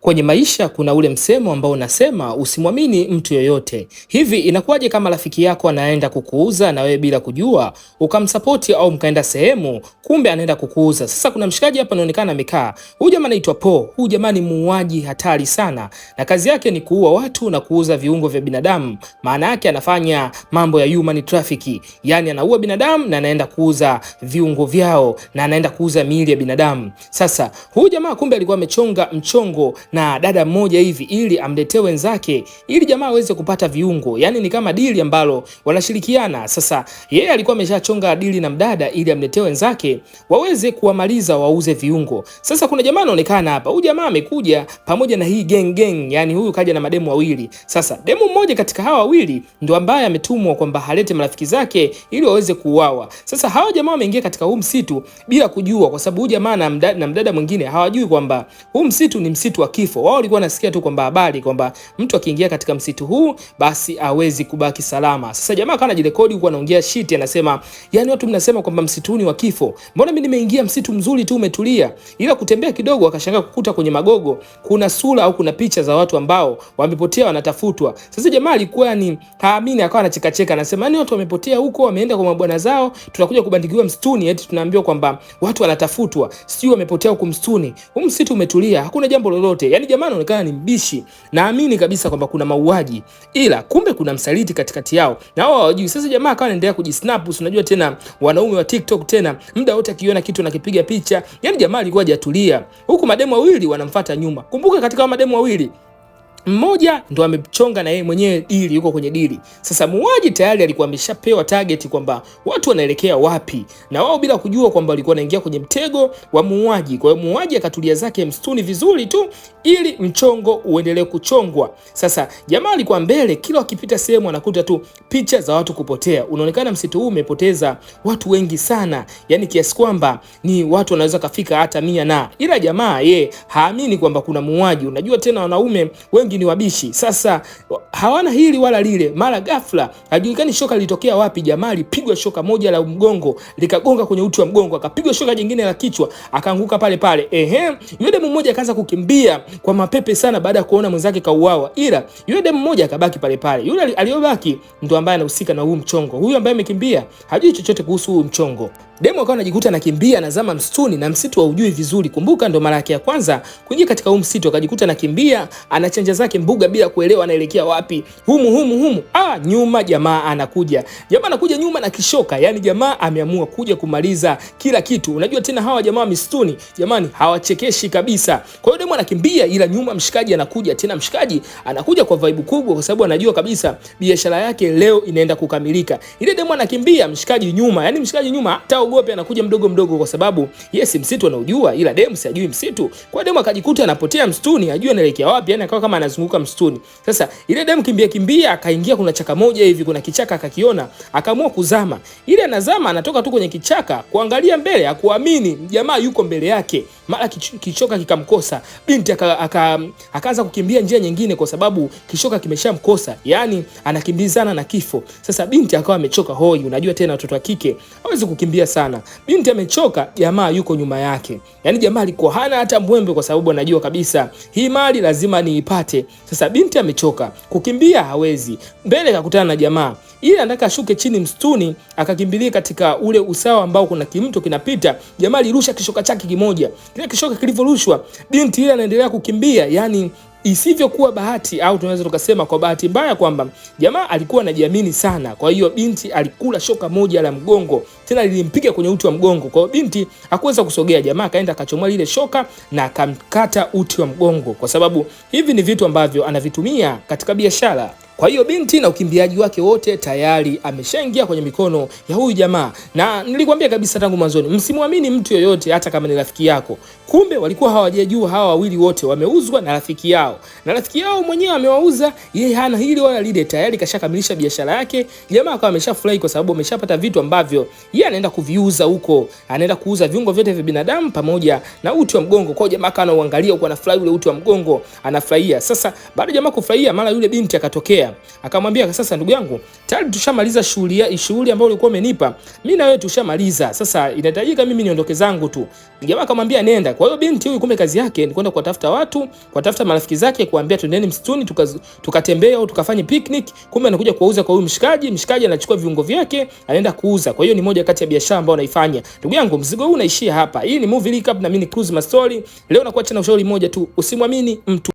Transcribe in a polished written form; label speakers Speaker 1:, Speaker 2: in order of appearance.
Speaker 1: Kwenye maisha kuna ule msemo ambao unasema usimwamini mtu yoyote. Hivi inakuwaje kama rafiki yako anaenda kukuuza na wewe bila kujua ukamsapoti au mkaenda sehemu kumbe anaenda kukuuza? Sasa kuna mshikaji hapa anaonekana amekaa. Huyu jamaa anaitwa Po. Huyu jamaa ni muuaji hatari sana. Na kazi yake ni kuua watu na kuuza viungo vya binadamu. Maana yake anafanya mambo ya human trafficking. Yaani anaua binadamu na anaenda kuuza viungo vyao na anaenda kuuza miili ya binadamu. Sasa huyu jamaa kumbe alikuwa amechonga mchongo na dada mmoja hivi ili amletee wenzake ili jamaa aweze kupata viungo. Yani ni kama dili ambalo wanashirikiana. Sasa yeye alikuwa ameshachonga dili na mdada ili amletee wenzake waweze kuwamaliza wauze viungo. Sasa kuna jamaa anaonekana hapa. Huyu jamaa amekuja pamoja na hii gang. Yani huyu kaja na mademu wawili. Sasa demu mmoja katika hawa wawili ndio ambaye ametumwa kwamba halete marafiki zake ili waweze kuuawa. Sasa hawa jamaa wameingia katika huu msitu bila kujua, kwa sababu huyu jamaa na mdada mwingine hawajui kwamba huu msitu ni msitu wa kifo. Wao walikuwa nasikia tu kwamba habari kwamba mtu akiingia katika msitu huu basi hawezi kubaki salama. Sasa jamaa akawa anajirekodi huko anaongea shit, anasema yani watu mnasema kwamba msitu ni wa kifo. Mbona mimi nimeingia msitu mzuri tu umetulia? Ila kutembea kidogo akashangaa kukuta kwenye magogo kuna sura au kuna picha za watu ambao wamepotea wanatafutwa. Sasa jamaa alikuwa ni haamini, akawa anacheka anasema yani watu wamepotea huko wameenda kwa mabwana zao, tunakuja kubandikiwa msituni eti tunaambiwa kwamba watu wanatafutwa. Sio wamepotea huko msituni. Huu msitu umetulia, hakuna jambo lolote. Yani jamaa anaonekana ni mbishi. Naamini kabisa kwamba kuna mauaji, ila kumbe kuna msaliti katikati yao na wao hawajui. Sasa jamaa akawa anaendelea kujisnap. Unajua tena wanaume wa TikTok tena muda wote akiona kitu anakipiga picha. Yani jamaa alikuwa hajatulia. Huku mademu wawili wanamfuata nyuma. Kumbuka katika mademu wawili mmoja ndo amechonga na yeye mwenyewe dili, yuko kwenye dili. Sasa muuaji tayari alikuwa ameshapewa target kwamba watu wanaelekea wapi, na wao bila kujua kwamba walikuwa wanaingia kwenye mtego wa muuaji. Kwa hiyo muuaji akatulia zake msituni vizuri tu ili mchongo uendelee kuchongwa. Sasa jamaa alikuwa mbele, kila akipita sehemu anakuta tu picha za watu kupotea. Unaonekana msitu huu umepoteza watu wengi sana, yani kiasi kwamba ni watu wanaweza kafika hata 100 na. Ila jamaa haamini kwamba kuna muuaji. Unajua tena wanaume wengi ni wabishi. Sasa hawana hili wala lile. Mara ghafla hajulikani shoka lilitokea wapi, jamaa alipigwa shoka moja la mgongo likagonga kwenye uti wa mgongo, akapigwa shoka jingine la kichwa akaanguka pale pale. Yule demu mmoja akaanza kukimbia kwa mapepe sana baada ya kuona mwenzake kauawa, ila yule demu mmoja akabaki pale pale. Yule aliyobaki ndo ambaye anahusika na huu mchongo. Huyu ambaye amekimbia hajui chochote kuhusu huu mchongo. Demu akawa anajikuta anakimbia nazama msituni, na msitu haujui vizuri. Kumbuka ndo mara yake ya kwanza kuingia katika huu msitu, akajikuta anakimbia anachanja zake mbuga bila kuelewa anaelekea wapi. Humu nyuma jamaa anakuja. Jamaa anakuja nyuma na kishoka. Yani jamaa ameamua kuja kumaliza kila kitu. Unajua tena hawa jamaa misituni jamani hawachekeshi kabisa. Kwa hiyo demu anakimbia, ila nyuma mshikaji anakuja. Tena mshikaji anakuja kwa vibe kubwa kwa sababu anajua kabisa biashara yake leo inaenda kukamilika. Ile demu anakimbia, mshikaji nyuma. Yani mshikaji nyuma hata ogope, anakuja mdogo kwa sababu yes msitu anaujua, ila demu si ajui msitu. Kwa demu akajikuta anapotea msituni, ajui anaelekea wapi. Yani akawa kama anazunguka msituni. Sasa ile demu kimbia akaingia, kuna chaka moja hivi, kuna kichaka akakiona, akaamua kuzama. Ile anazama anatoka tu kwenye kichaka kuangalia mbele, hakuamini jamaa yuko mbele yake. Mara kichoka kikamkosa. Binti akaanza kukimbia njia nyingine kwa sababu kishoka kimeshamkosa. Yani anakimbizana na kifo. Sasa binti akawa amechoka hoi. Unajua tena watoto wa kike hawezi kukimbia sana. Binti amechoka, jamaa yuko nyuma yake. Yani jamaa alikuwa hana hata mbwembe kwa sababu anajua kabisa hii mali lazima niipate. Sasa binti amechoka, kukimbia hawezi. Mbele akakutana na jamaa. Ili anataka ashuke chini msituni, akakimbilia katika ule usawa ambao kuna kimto kinapita. Jamaa alirusha kishoka chake kimoja. Kile kishoka kilivyorushwa, binti ile anaendelea kukimbia. Yani isivyokuwa bahati, au tunaweza tukasema kwa bahati mbaya, kwamba jamaa alikuwa anajiamini sana. Kwa hiyo binti alikula shoka moja la mgongo, tena lilimpiga kwenye uti wa mgongo. Kwa hiyo binti hakuweza kusogea. Jamaa akaenda akachomoa lile shoka na akamkata uti wa mgongo, kwa sababu hivi ni vitu ambavyo anavitumia katika biashara. Kwa hiyo binti na ukimbiaji wake wote tayari ameshaingia kwenye mikono ya huyu jamaa. Na nilikwambia kabisa tangu mwanzoni, msimwamini mtu yoyote hata kama ni rafiki yako. Kumbe walikuwa hawajajua hawa wawili wote wameuzwa na rafiki yao. Na rafiki yao mwenyewe amewauza, yeye hana hili wala lile, tayari kashakamilisha biashara yake. Jamaa akawa ameshafurahi kwa sababu ameshapata vitu ambavyo yeye anaenda kuviuza huko. Anaenda kuuza viungo vyote vya binadamu pamoja na uti wa mgongo. Kwa hiyo jamaa kana uangalia huko, anafurahi ule uti wa mgongo, anafurahia. Sasa baada jamaa kufurahia, mara yule binti akatokea. akamwambia sasa, ndugu yangu, tayari tushamaliza shughuli ambayo ulikuwa umenipa. Mimi na wewe tushamaliza. Sasa inahitajika mimi niondoke zangu tu. Jamaa akamwambia nenda. Kwa hiyo binti huyu kumbe kazi yake ni kwenda kuwatafuta watu, kuwatafuta marafiki zake, kuambia twendeni msituni tukatembea au tukafanye picnic. Kumbe anakuja kuuza kwa huyu mshikaji anachukua viungo vyake, anaenda kuuza. Kwa hiyo ni moja kati ya biashara ambayo anaifanya. Ndugu yangu, mzigo huu unaishia hapa. Hii ni movie recap na mimi ni Cruise Mastori. Leo nakuacha na ushauri mmoja tu, usimwamini mtu.